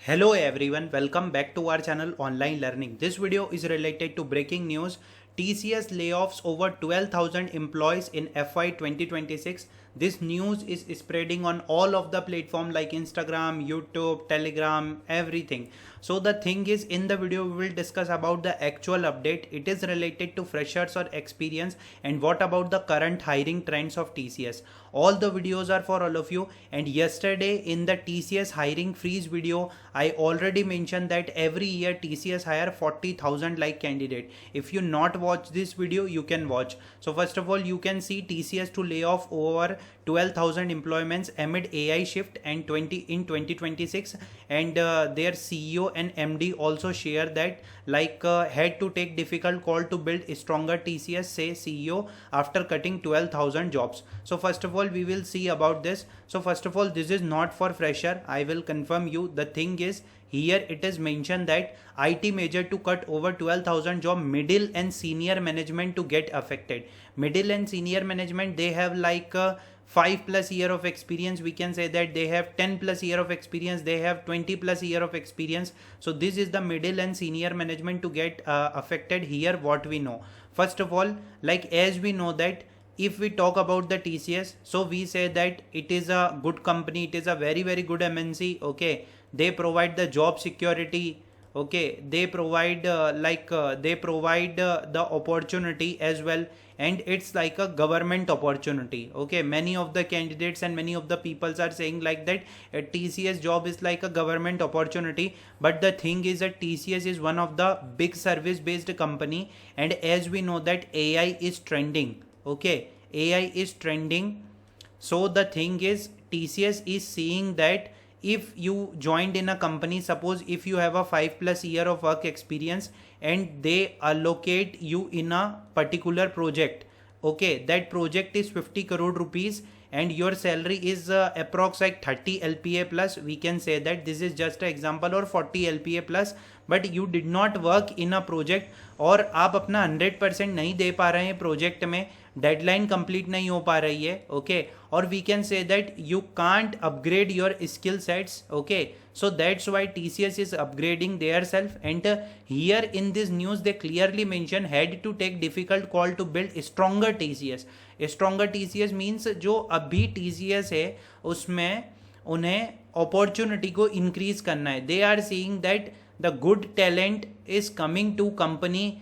Hello everyone, welcome back to our channel Online Learning. This video is related to breaking news. TCS layoffs over 12,000 employees in FY 2026. This news is spreading on all of the platform like Instagram, YouTube, Telegram, everything. So the thing is, in the video we will discuss about the actual update. It is related to freshers or experience, and what about the current hiring trends of TCS. All the videos are for all of you. And yesterday in the TCS hiring freeze video, I already mentioned that every year TCS hire 40,000 like candidate. If you not watch this video, you can watch. So first of all, you can see TCS to lay off over 12,000 employments amid AI shift and 2026, and their CEO and MD also share that had to take difficult call to build a stronger TCS, say CEO, after cutting 12,000 jobs. So first of all, we will see about this. So first of all, this is not for fresher. I will confirm you. The thing is, here it is mentioned that IT major to cut over 12,000 job, middle and senior management to get affected. Middle and senior management, they have 5+ year of experience. We can say that they have 10+ year of experience. They have 20+ year of experience. So this is the middle and senior management to get affected here. What we know, first of all, as we know that if we talk about the TCS, so we say that it is a good company. It is a very good MNC. Okay, they provide the job security. Okay, they provide the opportunity as well, and it's like a government opportunity. Okay, many of the candidates and many of the people are saying like that a TCS job is like a government opportunity. But the thing is that TCS is one of the big service based company, and as we know that AI is trending. Okay, AI is trending. So the thing is, TCS is seeing that if you joined in a company, suppose if you have a 5+ year of work experience and they allocate you in a particular project, okay, that project is 50 crore rupees and your salary is approx like 30 LPA plus, we can say that this is just an example, or 40 LPA plus, but you did not work in a project और आप अपना 100% नहीं दे पा रहे हैं project में, deadline complete नहीं हो पा रही है. ओके, और we can say that you can't upgrade your skill sets. Okay, so that's why TCS is upgrading their self, and here in this news they clearly mention had to take difficult call to build stronger TCS. Stronger TCS means जो अभी TCS है उसमें उन्हें opportunity को increase करना है. They are seeing that the good talent is coming to company.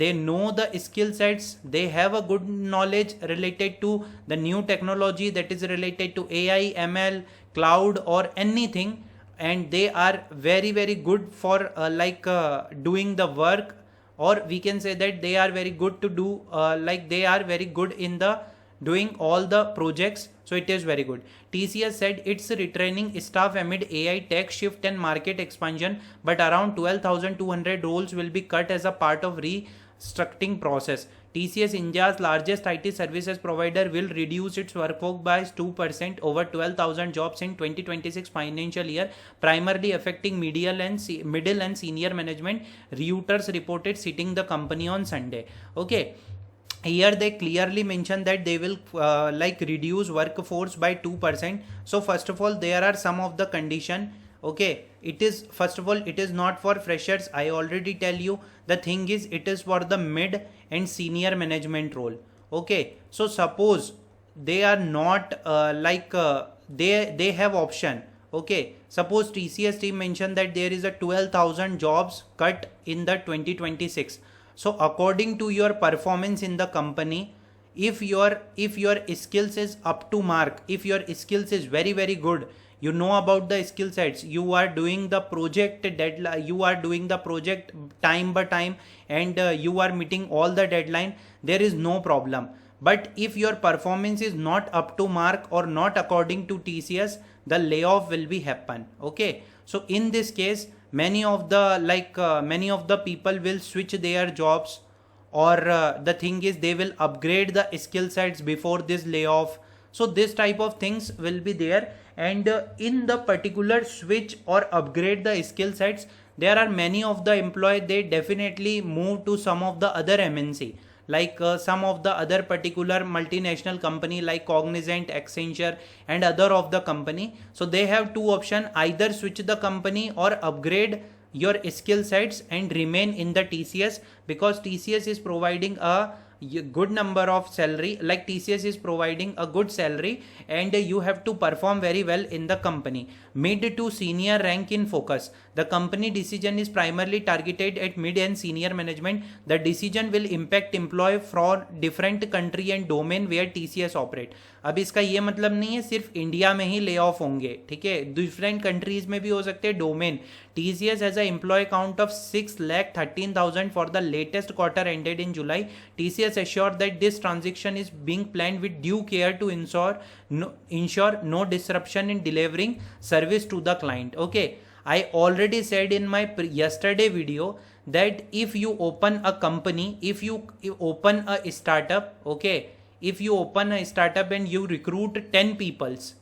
They know the skill sets, they have a good knowledge related to the new technology that is related to AI, ML, cloud or anything, and they are very good for doing the work, or we can say that they are very good to do they are very good in the doing all the projects. So it is very good. TCS said it's retraining staff amid AI tech shift and market expansion, but around 12,200 roles will be cut as a part of restructuring process. TCS, India's largest IT services provider, will reduce its workforce by 2%, over 12,000 jobs in 2026 financial year, primarily affecting middle and senior management, Reuters reported, citing the company on Sunday. Okay, here they clearly mention that they will reduce workforce by 2%. So first of all, there are some of the condition. Okay, it is, first of all, it is not for freshers. I already tell you. The thing is, it is for the mid and senior management role. Okay, so suppose they are not they have option. Okay, suppose TCS team mentioned that there is a 12,000 jobs cut in the 2026. So according to your performance in the company, if your skills is up to mark, if your skills is very good, you know about the skill sets, you are doing the project deadline, you are doing the project time by time, and you are meeting all the deadline, there is no problem. But if your performance is not up to mark or not according to TCS, the layoff will be happen. Okay, so in this case, many of the people will switch their jobs, or the thing is they will upgrade the skill sets before this layoff. So this type of things will be there, and in the particular switch or upgrade the skill sets, there are many of the employee, they definitely move to some of the other MNC. like some of the other particular multinational company like Cognizant, Accenture and other of the company. So they have two options, either switch the company or upgrade your skill sets and remain in the TCS, because TCS is providing a good number of salary, like TCS is providing a good salary and you have to perform very well in the company. Mid to senior rank in focus. The company decision is primarily targeted at mid and senior management. The decision will impact employee from different country and domain where TCS operate. अब इसका ये मतलब नहीं है सिर्फ India में ही lay off होंगे, ठीक है, डिफरेंट कंट्रीज में भी हो सकते हैं domain. TCS has a employee count of 6,13,000 for the latest quarter ended in July. TCS assured that this transition is being planned with due care to ensure no disruption in delivering service to the client. Okay, I already said in my yesterday video that if you open a company, if you open a startup, okay, if you open a startup and you recruit 10 peoples,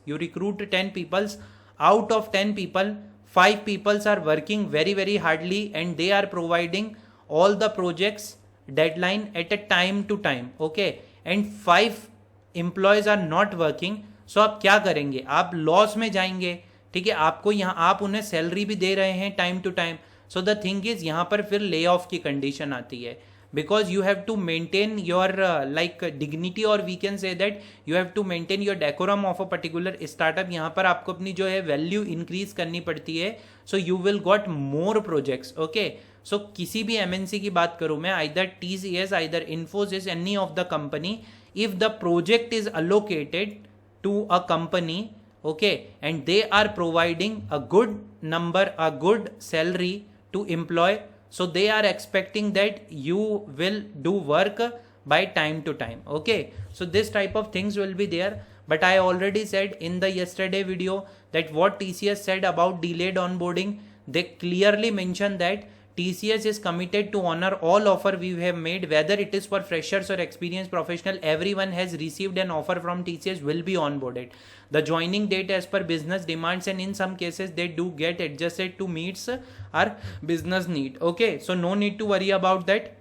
out of 10 people, 5 peoples are working very very hardly and they are providing all the projects deadline at a time to time, okay, and 5 employees are not working. So आप क्या करेंगे, आप loss में जाएंगे, ठीक है. आपको यहाँ आप उन्हें सैलरी भी दे रहे हैं time to time. So the thing is यहाँ पर फिर ले ऑफ की कंडीशन आती है, because you have to maintain your like dignity, or we can say that you have to maintain your decorum of a particular startup. यहाँ पर आपको अपनी जो है वैल्यू इंक्रीज करनी पड़ती है. So you will got more projects. Okay, so किसी भी MNC की बात करूँ मैं, either TCS, either Infosys, any of the company, if the project is allocated to a company, okay, and they are providing a good number, a good salary to employ, so they are expecting that you will do work by time to time. Okay, so this type of things will be there. But I already said in the yesterday video that what TCS said about delayed onboarding, they clearly mentioned that TCS is committed to honor all offer we have made, whether it is for freshers or experienced professional. Everyone has received an offer from TCS will be onboarded. The joining date as per business demands, and in some cases they do get adjusted to meets our business need. Okay, so no need to worry about that.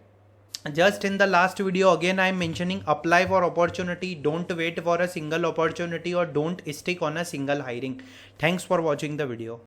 Just in the last video again I am mentioning, apply for opportunity, don't wait for a single opportunity or don't stick on a single hiring. Thanks for watching the video.